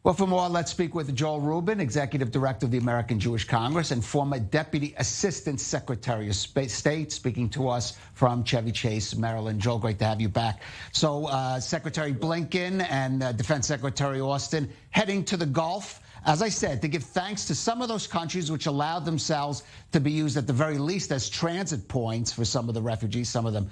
Well, for more, let's speak with Joel Rubin, Executive Director of the American Jewish Congress and former Deputy Assistant Secretary of State, speaking to us from Chevy Chase, Maryland. Joel, great to have you back. So Secretary Blinken and Defense Secretary Austin heading to the Gulf, as I said, to give thanks to some of those countries which allowed themselves to be used at the very least as transit points for some of the refugees, some of them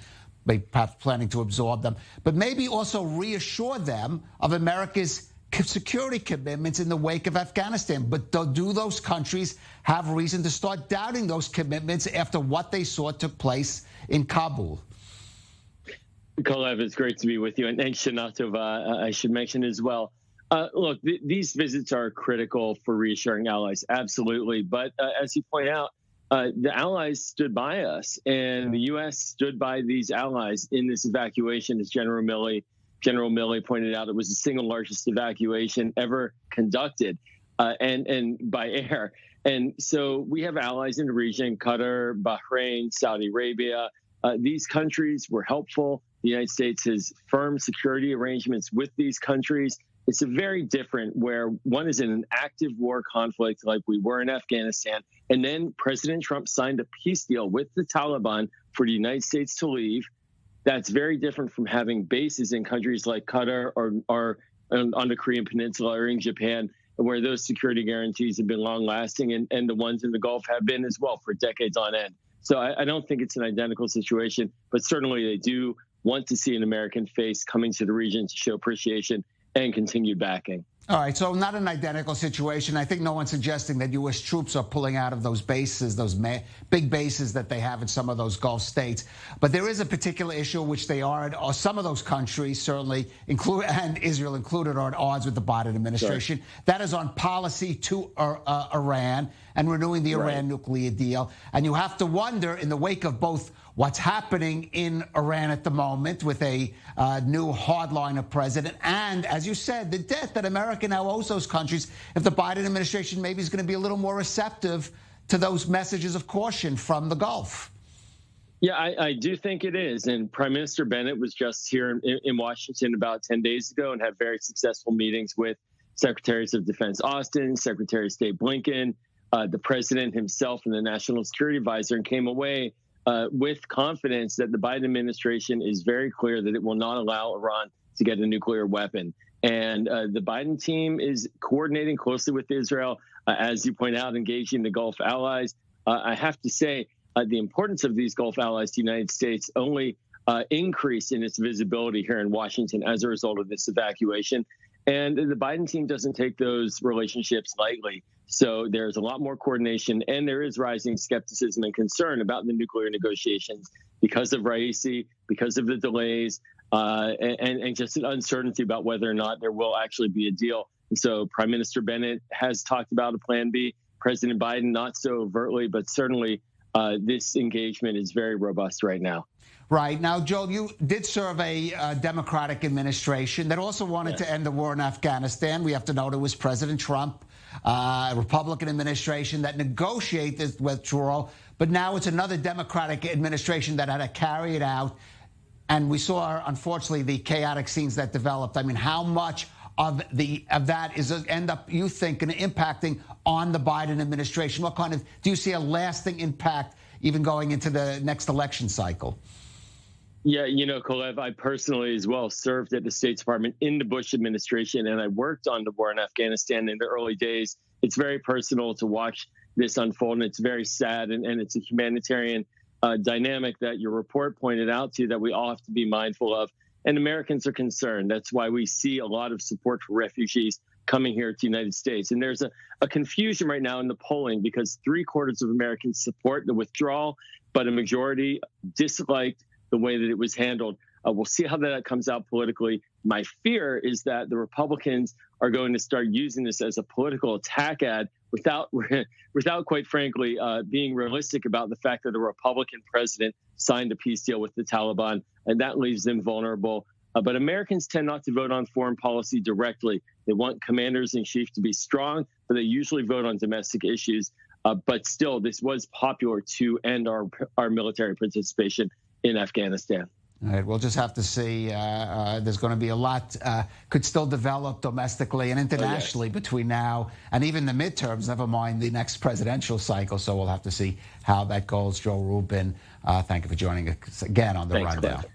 perhaps planning to absorb them, but maybe also reassure them of America's security commitments in the wake of Afghanistan. But do those countries have reason to start doubting those commitments after what they saw took place in Kabul? Kolev, it's great to be with you. And Shanatova, I should mention as well. Look, these visits are critical for reassuring allies, absolutely. But as you point out, the allies stood by us, and the U.S. stood by these allies in this evacuation, as General Milley pointed out. It was the single largest evacuation ever conducted, and by air. And so we have allies in the region: Qatar, Bahrain, Saudi Arabia. These countries were helpful. The United States has firm security arrangements with these countries. It's a very different where one is in an active war conflict like we were in Afghanistan, and then President Trump signed a peace deal with the Taliban for the United States to leave. That's very different from having bases in countries like Qatar or on the Korean Peninsula or in Japan, where those security guarantees have been long-lasting, and the ones in the Gulf have been as well for decades on end. So I don't think it's an identical situation, but certainly they do want to see an American face coming to the region to show appreciation and continued backing. All right, so not an identical situation. I think no one's suggesting that U.S. troops are pulling out of those bases, those big bases that they have in some of those Gulf states. But there is a particular issue which they are, or some of those countries certainly, and Israel included, are at odds with the Biden administration. Sure. That is on policy to Iran and renewing the Iran nuclear deal. And you have to wonder, in the wake of both what's happening in Iran at the moment with a new hardliner president and, as you said, the debt that America now owes those countries, if the Biden administration maybe is going to be a little more receptive to those messages of caution from the Gulf. Yeah, I do think it is. And Prime Minister Bennett was just here in Washington about 10 days ago and had very successful meetings with Secretaries of Defense Austin, Secretary of State Blinken, the president himself, and the National Security Advisor, and came away with confidence that the Biden administration is very clear that it will not allow Iran to get a nuclear weapon. And the Biden team is coordinating closely with Israel, as you point out, engaging the Gulf allies. I have to say, the importance of these Gulf allies to the United States only increased in its visibility here in Washington as a result of this evacuation. And the Biden team doesn't take those relationships lightly. So there's a lot more coordination, and there is rising skepticism and concern about the nuclear negotiations because of Raisi, because of the delays, and just an uncertainty about whether or not there will actually be a deal. And so Prime Minister Bennett has talked about a plan B. President Biden, not so overtly, but certainly this engagement is very robust right now. Right. Now, Joel, you did serve a Democratic administration that also wanted to end the war in Afghanistan. We have to note it was President Trump, a Republican administration that negotiated this withdrawal. But now it's another Democratic administration that had to carry it out. And we saw, unfortunately, the chaotic scenes that developed. I mean, how much of that is end up, you think, impacting on the Biden administration? What kind of, do you see a lasting impact even going into the next election cycle? Yeah, you know, Kolev, I personally as well served at the State Department in the Bush administration, and I worked on the war in Afghanistan in the early days. It's very personal to watch this unfold, and it's very sad, and it's a humanitarian dynamic that your report pointed out to that we all have to be mindful of. And Americans are concerned. That's why we see a lot of support for refugees coming here to the United States. And there's a confusion right now in the polling because 3/4 of Americans support the withdrawal, but a majority disliked the way that it was handled. We'll see how that comes out politically. My fear is that the Republicans are going to start using this as a political attack ad without quite frankly, being realistic about the fact that a Republican president signed a peace deal with the Taliban, and that leaves them vulnerable. But Americans tend not to vote on foreign policy directly. They want commanders in chief to be strong, but they usually vote on domestic issues. But still, this was popular to end our military participation in Afghanistan. All right, we'll just have to see. There's going to be a lot could still develop domestically and internationally between now and even the midterms, never mind the next presidential cycle. So we'll have to see how that goes. Joel Rubin, thank you for joining us again on The Rundown. Cliff.